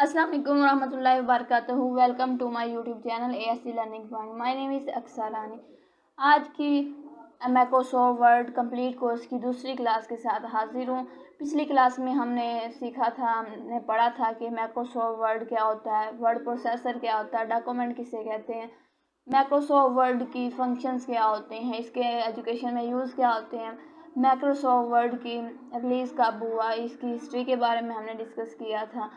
अस्सलाम वालेकुम रहमतुल्लाहि व बरकातहू। Welcome to my YouTube channel ASC learning point. My name is Aksarani. आज की माइक्रोसॉफ्ट वर्ड कंप्लीट कोर्स की दूसरी क्लास के साथ हाजिर हूँ। पिछली क्लास में हमने पढ़ा था कि माइक्रोसॉफ्ट वर्ड क्या होता है, वर्ड प्रोसेसर क्या होता है, डॉक्यूमेंट किसे कहते हैं, माइक्रोसॉफ्ट वर्ड की फंक्शंस क्या होते हैं, इसके एजुकेशन में यूज़ क्या होते हैं, माइक्रोसॉफ्ट वर्ड की रिलीज़ कब हुआ, इसकी हिस्ट्री के बारे में हमने डिस्कस किया था।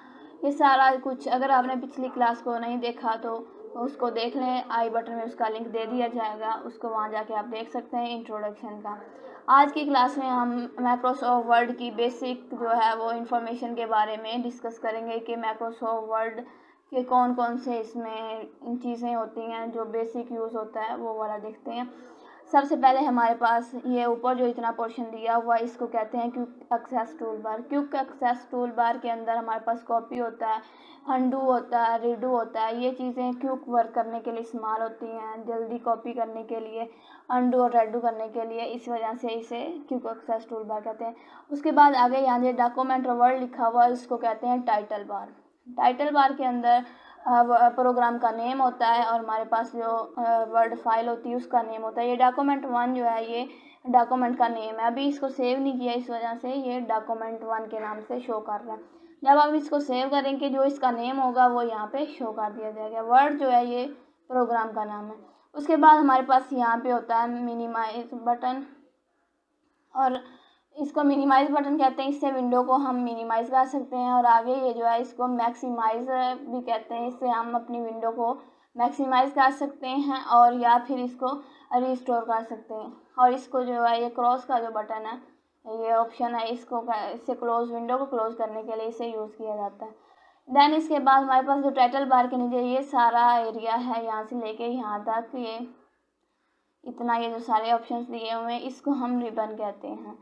ये सारा कुछ अगर आपने पिछली क्लास को नहीं देखा तो उसको देख लें, आई बटन में उसका लिंक दे दिया जाएगा, उसको वहाँ जाके आप देख सकते हैं इंट्रोडक्शन का। आज की क्लास में हम माइक्रोसॉफ्ट वर्ड की बेसिक जो है वो इन्फॉर्मेशन के बारे में डिस्कस करेंगे कि माइक्रोसॉफ्ट वर्ड के कौन कौन से इसमें चीज़ें होती हैं जो बेसिक यूज़ होता है, वो वाला देखते हैं। सबसे पहले हमारे पास ये ऊपर जो इतना पोर्शन दिया हुआ इसको कहते हैं quick access toolbar. Quick access toolbar के अंदर हमारे पास कॉपी होता है, अंडू होता है, रीडू होता है। ये चीज़ें क्विक वर्क करने के लिए इस्तेमाल होती हैं, जल्दी कॉपी करने के लिए, अंडू और रेडू करने के लिए। इस वजह से इसे क्विक एक्सेस टूल बार कहते हैं। उसके बाद आगे यहाँ जो डॉक्यूमेंट और वर्ड लिखा हुआ है इसको कहते हैं टाइटल बार। टाइटल बार के अंदर प्रोग्राम का नेम होता है और हमारे पास जो वर्ड फाइल होती है उसका नेम होता है। ये डॉक्यूमेंट 1 जो है ये डॉक्यूमेंट का नेम है। अभी इसको सेव नहीं किया, इस वजह से ये डॉक्यूमेंट 1 के नाम से शो कर रहा है। जब आप इसको सेव करेंगे जो इसका नेम होगा वो यहाँ पे शो कर दिया जाएगा। वर्ड जो है ये प्रोग्राम का नाम है। उसके बाद हमारे पास यहाँ पे होता है मिनिमाइज बटन, और इसको मिनिमाइज़ बटन कहते हैं। इससे विंडो को हम मिनिमाइज़ कर सकते हैं। और आगे ये जो है इसको मैक्सिमाइज़ भी कहते हैं। इससे हम अपनी विंडो को मैक्सिमाइज़ कर सकते हैं और या फिर इसको रिस्टोर कर सकते हैं। और इसको जो है ये क्रॉस का जो बटन है, ये ऑप्शन है, इससे क्लोज, विंडो को क्लोज करने के लिए इसे यूज़ किया जाता है। देन इसके बाद हमारे पास जो टाइटल बार के नीचे ये सारा एरिया है, यहाँ से लेके यहाँ तक ये इतना, ये जो सारे ऑप्शंस दिए हुए हैं इसको हम रिबन कहते हैं।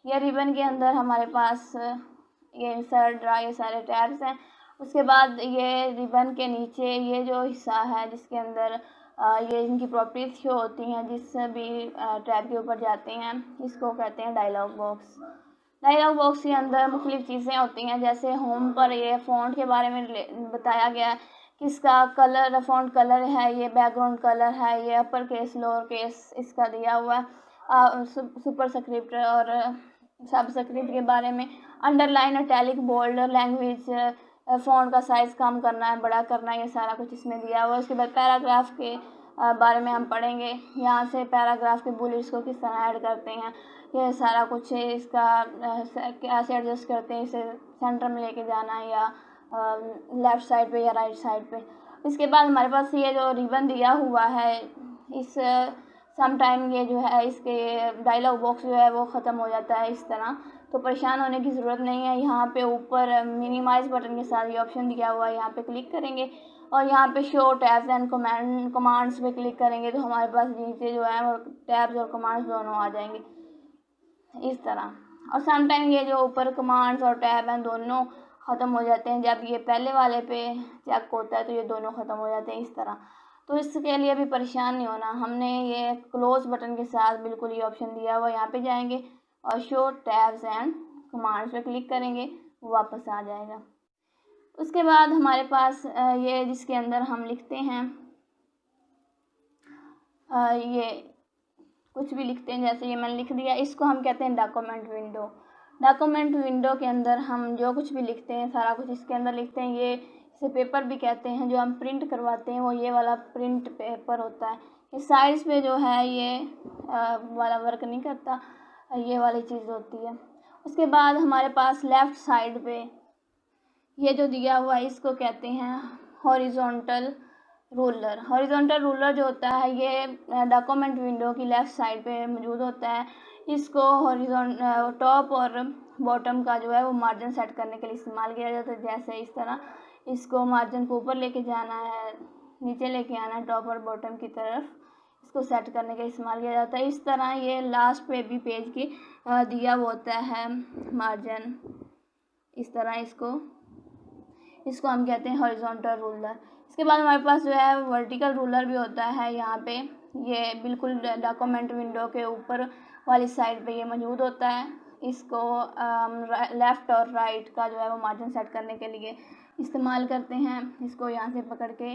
ये रिबन के अंदर हमारे पास ये इंसर्ट ड्रा ये सारे टैब्स हैं। उसके बाद ये रिबन के नीचे ये जो हिस्सा है जिसके अंदर ये इनकी प्रॉपर्टीज शो होती हैं, जिस भी टैब के ऊपर जाते हैं इसको कहते हैं डायलॉग बॉक्स। डायलॉग बॉक्स के अंदर मुख्तलिफ चीज़ें होती हैं, जैसे होम पर ये फ़ॉन्ट के बारे में बताया गया है, किसका कलर फ़ॉन्ट कलर है, ये बैकग्राउंड कलर है, ये अपर केस लोअर केस इसका दिया हुआ है, सुपर स्क्रिप्ट और सब स्क्रिप्ट के बारे में, underline, italic, bold, language, font का साइज़ कम करना है, बड़ा करना है, ये सारा कुछ इसमें दिया हुआ है। उसके बाद पैराग्राफ के बारे में हम पढ़ेंगे, यहाँ से पैराग्राफ के बुलेट्स को किस तरह ऐड करते हैं, ये सारा कुछ है। इसका कैसे एडजस्ट करते हैं, इसे सेंटर में लेके जाना है या लेफ़्ट साइड पे या राइट साइड पे। इसके बाद हमारे पास ये जो रिबन दिया हुआ है, इस सम टाइम ये जो है इसके डायलॉग बॉक्स जो है वो ख़त्म हो जाता है इस तरह, तो परेशान होने की ज़रूरत नहीं है। यहाँ पे ऊपर मिनिमाइज़ बटन के साथ ये ऑप्शन दिया हुआ है, यहाँ पे क्लिक करेंगे और यहाँ पे शो टैब्स एंड कमांड्स पे क्लिक करेंगे तो हमारे पास नीचे जो है वो टैब्स और कमांड्स दोनों आ जाएंगे इस तरह। और सम टाइम ये जो ऊपर कमांड्स और टैब हैं दोनों ख़त्म हो जाते हैं, जब ये पहले वाले पे चेक होता है तो ये दोनों ख़त्म हो जाते हैं इस तरह। तो इसके लिए भी परेशान नहीं होना, हमने ये क्लोज बटन के साथ बिल्कुल ये ऑप्शन दिया हुआ, यहाँ पे जाएंगे और शो टैब्स एंड कमांड्स पे क्लिक करेंगे, वो वापस आ जाएगा। उसके बाद हमारे पास ये जिसके अंदर हम लिखते हैं, ये कुछ भी लिखते हैं, जैसे ये मैंने लिख दिया, इसको हम कहते हैं डॉक्यूमेंट विंडो। डॉक्यूमेंट विंडो के अंदर हम जो कुछ भी लिखते हैं सारा कुछ इसके अंदर लिखते हैं। ये इसे पेपर भी कहते हैं, जो हम प्रिंट करवाते हैं वो ये वाला प्रिंट पेपर होता है। ये साइज़ पे जो है ये वाला वर्क नहीं करता, ये वाली चीज़ होती है। उसके बाद हमारे पास लेफ़्ट साइड पे ये जो दिया हुआ है इसको कहते हैं हॉरिजॉन्टल रूलर। हॉरिजॉन्टल रूलर जो होता है ये डॉक्यूमेंट विंडो की लेफ़्ट साइड पे मौजूद होता है। इसको टॉप और बॉटम का जो है वो मार्जिन सेट करने के लिए इस्तेमाल किया जाता है। जैसे इस तरह इसको मार्जिन को ऊपर लेके जाना है, नीचे लेके आना है, टॉप और बॉटम की तरफ इसको सेट करने के लिए इस्तेमाल किया जाता है। इस तरह ये लास्ट पे भी पेज की दिया होता है मार्जिन, इस तरह इसको हम कहते हैं हॉरिजॉन्टल रूलर। इसके बाद हमारे पास जो है वर्टिकल रूलर भी होता है। यहाँ पे ये बिल्कुल डॉक्यूमेंट विंडो के ऊपर वाली साइड पे ये मौजूद होता है। इसको लेफ़्ट और राइट का जो है वो मार्जिन सेट करने के लिए इस्तेमाल करते हैं, इसको यहाँ से पकड़ के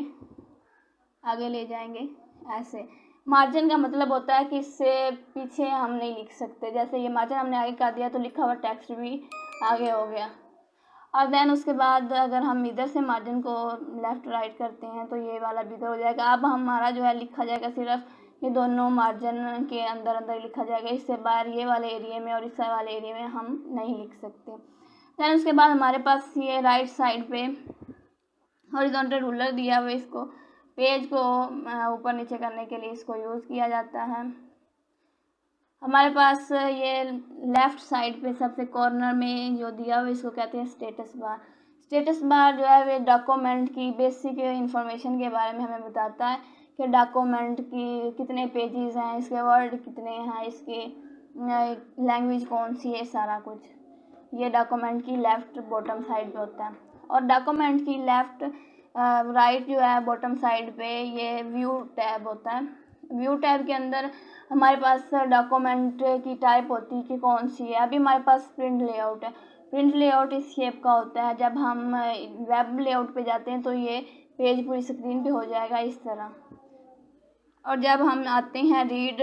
आगे ले जाएंगे। ऐसे मार्जिन का मतलब होता है कि इससे पीछे हम नहीं लिख सकते। जैसे ये मार्जिन हमने आगे कर दिया तो लिखा हुआ टेक्स्ट भी आगे हो गया। और देन उसके बाद अगर हम इधर से मार्जिन को लेफ़्ट राइट करते हैं तो ये वाला भी इधर हो जाएगा। अब हमारा जो है लिखा जाएगा सिर्फ ये दोनों मार्जिन के अंदर अंदर लिखा जाएगा, इससे बाहर ये वाले एरिया में और इस वाले एरिया में हम नहीं लिख सकते। देन उसके बाद हमारे पास ये राइट साइड पे हॉरिजॉन्टल रूलर दिया हुआ है, इसको पेज को ऊपर नीचे करने के लिए इसको यूज़ किया जाता है। हमारे पास ये लेफ़्ट साइड पे सबसे कॉर्नर में जो दिया हुआ है इसको कहते हैं स्टेटस बार। स्टेटस बार जो है वे डॉक्यूमेंट की बेसिक इंफॉर्मेशन के बारे में हमें बताता है कि डॉक्यूमेंट की कितने पेजेस हैं, इसके वर्ड कितने हैं, इसकी लैंग्वेज कौन सी है, सारा कुछ ये डॉक्यूमेंट की लेफ़्ट बॉटम साइड पे होता है। और डॉक्यूमेंट की लेफ़्ट राइट जो है बॉटम साइड पे ये व्यू टैब होता है। व्यू टैब के अंदर हमारे पास डॉक्यूमेंट की टाइप होती है कि कौन सी है। अभी हमारे पास प्रिंट लेआउट है। प्रिंट लेआउट इस शेप का होता है। जब हम वेब लेआउट पे जाते हैं तो ये पेज पूरी स्क्रीन पे हो जाएगा इस तरह। और जब हम आते हैं रीड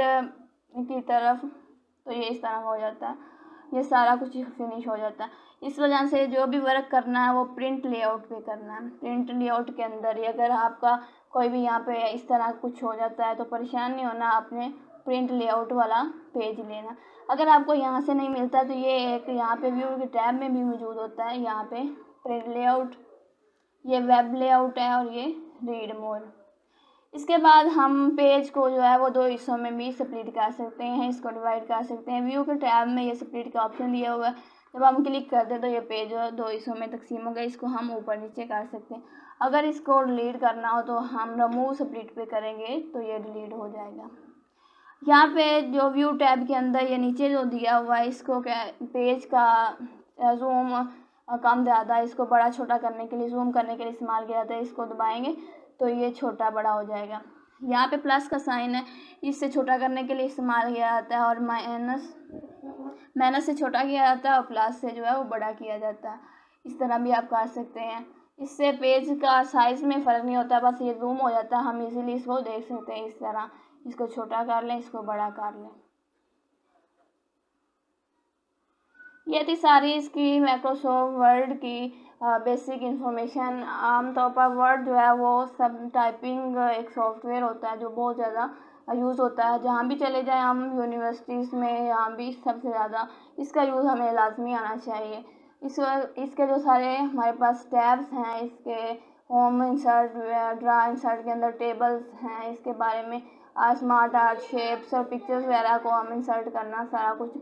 की तरफ तो ये इस तरह का हो जाता है। ये सारा कुछ फिनिश हो जाता है। इस वजह से जो भी वर्क करना है वो प्रिंट लेआउट पे करना है। प्रिंट लेआउट के अंदर ही अगर आपका कोई भी यहाँ पे इस तरह कुछ हो जाता है तो परेशान नहीं होना, आपने प्रिंट लेआउट वाला पेज लेना। अगर आपको यहाँ से नहीं मिलता तो ये एक यहाँ पे व्यू के टैब में भी मौजूद होता है। यहाँ पे प्रिंट लेआउट, ये वेब लेआउट है और ये रीड मोर। इसके बाद हम पेज को जो है वो दो हिस्सों में भी स्प्लिट कर सकते हैं, इसको डिवाइड कर सकते हैं। व्यू के टैब में ये स्प्लिट का ऑप्शन दिया हुआ है। जब हम क्लिक करते हैं तो ये पेज दो हिस्सों में तकसीम हो गया। इसको हम ऊपर नीचे कर सकते हैं। अगर इसको डिलीट करना हो तो हम रिमूव स्प्लिट पे करेंगे तो ये डिलीट हो जाएगा। यहाँ पे जो व्यू टैब के अंदर ये नीचे जो दिया हुआ है इसको क्या पेज का जूम कम ज़्यादा, इसको बड़ा छोटा करने के लिए, जूम करने के लिए इस्तेमाल किया जाता है। इसको दबाएंगे तो ये छोटा बड़ा हो जाएगा। यहाँ पे प्लस का साइन है, इससे छोटा करने के लिए इस्तेमाल किया जाता है। और माइनस से छोटा किया जाता है और प्लस से जो है वो बड़ा किया जाता है। इस तरह भी आप कर सकते हैं। इससे पेज का साइज़ में फ़र्क नहीं होता, बस ये जूम हो जाता है। हम इजीली इसको देख सकते हैं इस तरह। इसको छोटा कर लें, इसको बड़ा कर लें। ये थी सारी इसकी माइक्रोसॉफ्ट वर्ड की बेसिक इंफॉर्मेशन। आमतौर पर वर्ड जो है वो सब टाइपिंग एक सॉफ्टवेयर होता है जो बहुत ज़्यादा यूज़ होता है। जहाँ भी चले जाएं हम, यूनिवर्सिटीज़ में, यहाँ भी सबसे ज़्यादा इसका यूज़ हमें लाजमी आना चाहिए। इसके जो सारे हमारे पास टैब्स हैं, इसके होम इंसर्ट, ड्रा इंसर्ट के अंदर टेबल्स हैं, इसके बारे में स्मार्ट आर्ट, शेप्स और पिक्चर्स वगैरह को हम इंसर्ट करना, सारा कुछ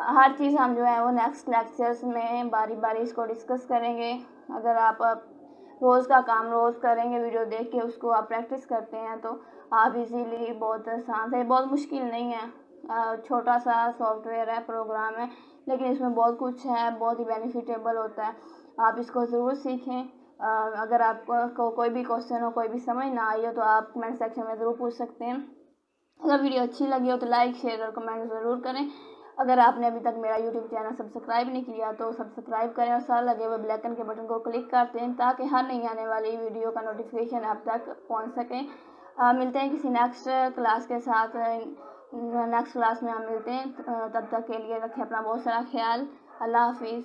हर चीज़ हम जो है वो नेक्स्ट लेक्चर्स में बारी बारी इसको डिस्कस करेंगे। अगर आप रोज़ का काम रोज़ करेंगे, वीडियो देख के उसको आप प्रैक्टिस करते हैं तो आप इजीली, बहुत आसान से, बहुत मुश्किल नहीं है। छोटा सा सॉफ्टवेयर है, प्रोग्राम है, लेकिन इसमें बहुत कुछ है, बहुत ही बेनिफिटेबल होता है। आप इसको ज़रूर सीखें। अगर आपको कोई भी क्वेश्चन हो, कोई भी समझ ना आई हो तो आप कमेंट सेक्शन में ज़रूर पूछ सकते हैं। अगर वीडियो अच्छी लगी हो तो लाइक, शेयर और कमेंट ज़रूर करें। अगर आपने अभी तक मेरा यूट्यूब चैनल सब्सक्राइब नहीं किया तो सब्सक्राइब करें और साथ लगे हुए बेल आइकन के बटन को क्लिक करते हैं ताकि हर नई आने वाली वीडियो का नोटिफिकेशन आप तक पहुंच सके। मिलते हैं किसी नेक्स्ट क्लास के साथ। नेक्स्ट क्लास में हम मिलते हैं। तब तक के लिए रखें अपना बहुत सारा ख्याल। अल्लाह हाफिज़।